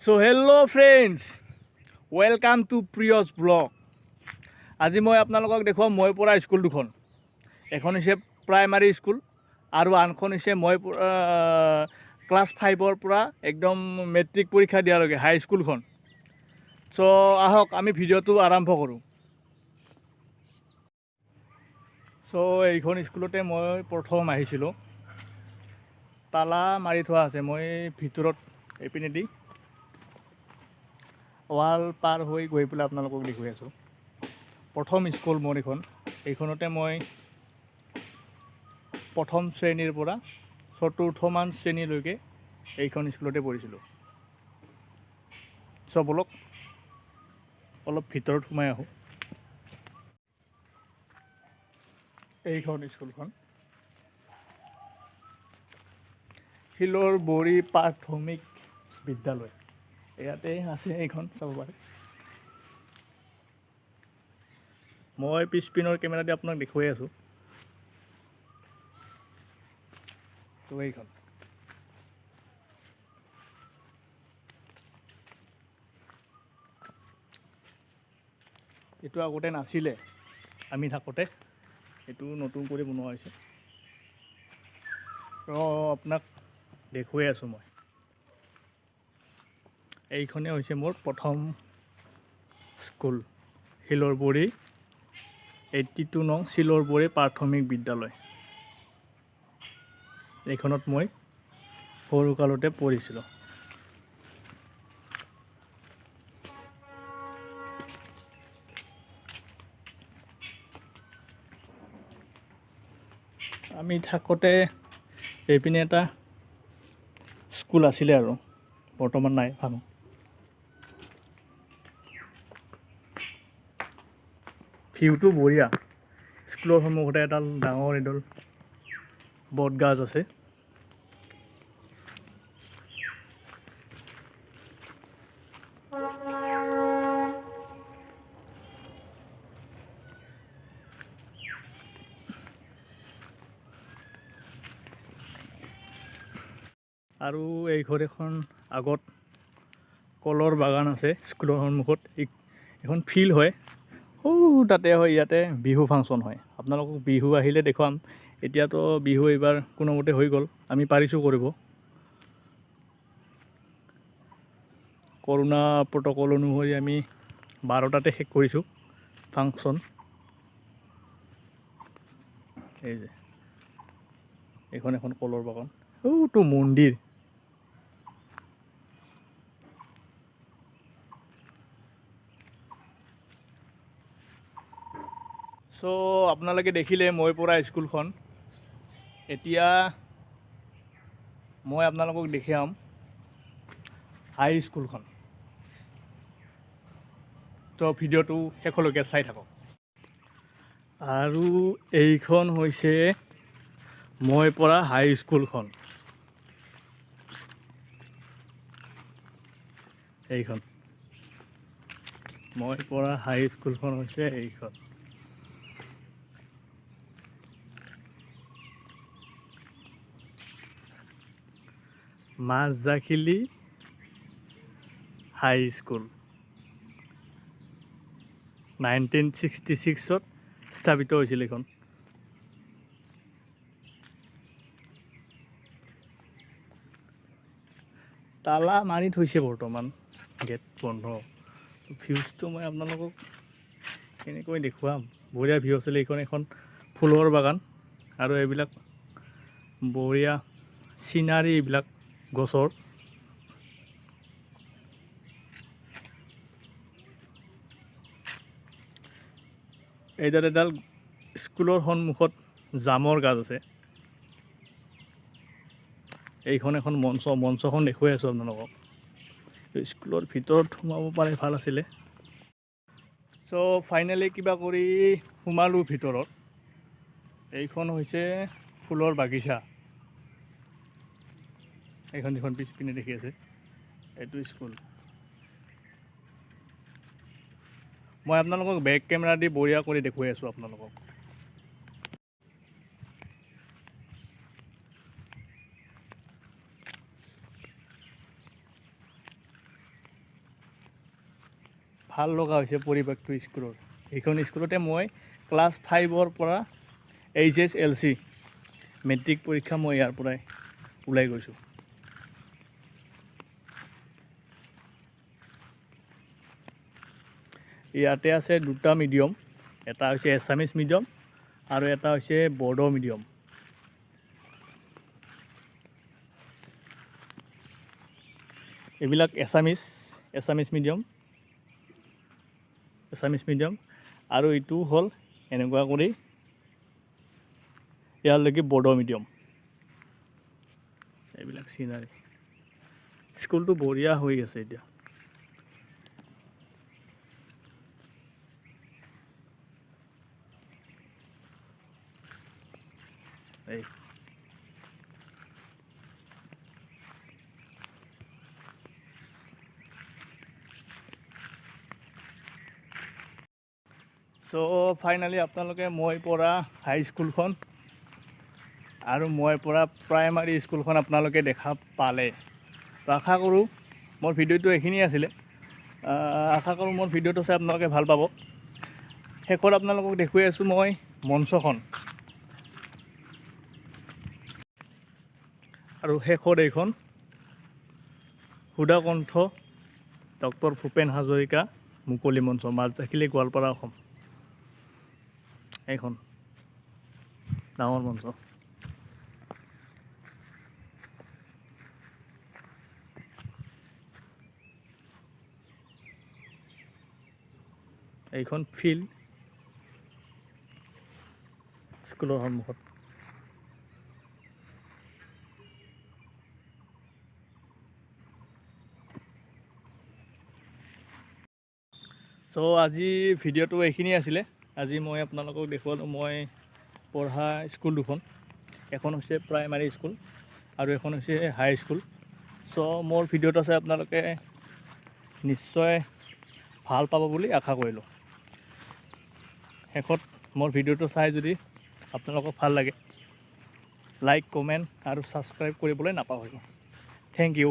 So hello friends, welcome to Priyos Vlog. আজি মই আপোনালোকক দেখুৱাম মই পঢ়া স্কুল দুখন। এখন হৈছে প্ৰাইমাৰী স্কুল আৰু আনখন হৈছে মই ক্লাছ 5ৰ পৰা একদম মেট্ৰিক পৰীক্ষা দিয়ালৈকে হাই স্কুলখন। চ' আহক আমি ভিডিঅ'টো আৰম্ভ কৰোঁ। চ' এইখন স্কুলতে মই প্ৰথম আহিছিলোঁ। তালা মাৰি থোৱা আছে, মই ভিতৰত এইপিনেদি ৱাল পাৰ হৈ গৈ পেলাই আপোনালোকক দেখুৱাই আছোঁ। প্ৰথম স্কুল মোৰ এইখনতে মই প্ৰথম শ্ৰেণীৰ পৰা চতুৰ্থমান শ্ৰেণীলৈকে এইখন স্কুলতে পঢ়িছিলোঁ। চ' বলক অলপ ভিতৰত সোমাই আহোঁ। এইখন স্কুলখন শিলৰ বৰী প্ৰাথমিক বিদ্যালয়, ইয়াতে আছে এইখন চাব পাৰে। মই পিছপিনৰ কেমেৰা দি আপোনাক দেখুৱাই আছোঁ। তো এইখন এইটো আগতে নাছিলে, আমি থাকোঁতে এইটো নতুন কৰি বনোৱা হৈছে। আপোনাক দেখুৱাই আছোঁ মই। এইখনে হৈছে মোৰ প্ৰথম স্কুল, শিলৰবৰী 82 নং শিলৰবৰী প্ৰাথমিক বিদ্যালয়। এইখনত মই সৰুকালতে পঢ়িছিলোঁ। আমি থাকোঁতে এইপিনে এটা স্কুল আছিলে আৰু বৰ্তমান নাই ভাঙো। ভিউটো বঢ়িয়া। স্কুলৰ সন্মুখতে এডাল ডাঙৰ এডাল বট গাছ আছে। আৰু এই ঘৰ এখন আগত কলৰ বাগান আছে স্কুলৰ সন্মুখত। এখন ফিল্ড হয়, তাতে হয়, ইয়াতে বিহু ফাংচন হয়। আপোনালোকক বিহু আহিলে দেখুৱাম। এতিয়াতো বিহু এইবাৰ কোনোমতে হৈ গ'ল, আমি পাৰিছোঁ কৰিব। কৰোণা প্ৰট'কল অনুসৰি আমি 12টাতে শেষ কৰিছোঁ ফাংচন। এই যে এইখন এখন কলৰ বাগান, তো মন্দিৰ। চ' আপোনালোকে দেখিলে মই পঢ়া স্কুলখন। এতিয়া মই আপোনালোকক দেখাম হাই স্কুলখন। তো ভিডিঅ'টো শেষলৈকে চাই থাকক। আৰু এইখন হৈছে মই পঢ়া হাই স্কুলখন। এইখন মই পঢ়া হাই স্কুলখন হৈছে এইখন। মাজজাখিলি হাই স্কুল 1966ত স্থাপিত হৈছিল এইখন। তালা মাৰি থৈছে বৰ্তমান, গেট বন্ধ। ভিউজটো মই আপোনালোকক কেনেকৈ দেখুৱাম। বঢ়িয়া ভিউ আছিলে এইখন। এখন ফুলৰ বাগান আৰু এইবিলাক বঢ়িয়া চিনাৰী, এইবিলাক গছৰ। এইডাল এডাল স্কুলৰ সন্মুখত জামৰ গাছ আছে। এইখন এখন মঞ্চখন দেখুৱাই আছোঁ আপোনালোকক। স্কুলৰ ভিতৰত সোমাব পাৰে ভাল আছিলে। চ' ফাইনেলি কিবা কৰি সোমালোঁ ভিতৰত। এইখন হৈছে ফুলৰ বাগিচা। এইখন যিখন পিছপিনে দেখি আছে, এইটো স্কুল। মই আপোনালোকক বেক কেমেৰা দি বঢ়িয়া কৰি দেখুৱাই আছোঁ আপোনালোকক। ভাল লগা হৈছে পৰিৱেশটো স্কুলৰ। এইখন স্কুলতে মই ক্লাছ 5ৰ পৰা HSLC মেট্ৰিক পৰীক্ষা মই ইয়াৰ পৰাই ওলাই গৈছোঁ। ইয়াতে আছে দুটা মিডিয়াম, এটা হৈছে এছামিছ মিডিয়াম আৰু এটা হৈছে বড়ো মিডিয়াম। এইবিলাক এছামিছ মিডিয়াম আৰু এইটো হ'ল এনেকুৱা কৰি ইয়ালৈকে বড়ো মিডিয়াম। এইবিলাক চিনাৰী। স্কুলটো বঢ়িয়া হৈ আছে এতিয়া। এই চ' ফাইনেলি আপোনালোকে মই পঢ়া হাই স্কুলখন আৰু মই পঢ়া প্ৰাইমাৰী স্কুলখন আপোনালোকে দেখা পালে। তো আশা কৰোঁ মোৰ ভিডিঅ'টো এইখিনিয়ে আছিলে। আশা কৰোঁ মোৰ ভিডিঅ'টো চাই আপোনালোকে ভাল পাব। শেষত আপোনালোকক দেখুৱাই আছোঁ মই মঞ্চখন, আৰু শেষত এইখন সুধাকণ্ঠ ডক্টৰ ভূপেন হাজৰিকা মুকলি মঞ্চ, মাজজাখিলি গোৱালপাৰা অসম। এইখন ডাঙৰ মঞ্চ। এইখন ফিল্ড স্কুলৰ সন্মুখত। চ' আজি ভিডিঅ'টো এইখিনিয়ে আছিলে। আজি মই আপোনালোকক দেখুৱালোঁ মই পঢ়া স্কুল দুখন। এখন হৈছে প্ৰাইমাৰী স্কুল আৰু এখন হৈছে হাই স্কুল। চ' মোৰ ভিডিঅ'টো চাই আপোনালোকে নিশ্চয় ভাল পাব বুলি আশা কৰিলোঁ। শেষত মোৰ ভিডিঅ'টো চাই যদি আপোনালোকক ভাল লাগে, লাইক, কমেণ্ট আৰু ছাবস্ক্ৰাইব কৰিবলৈ নাপাহৰিব। Thank U.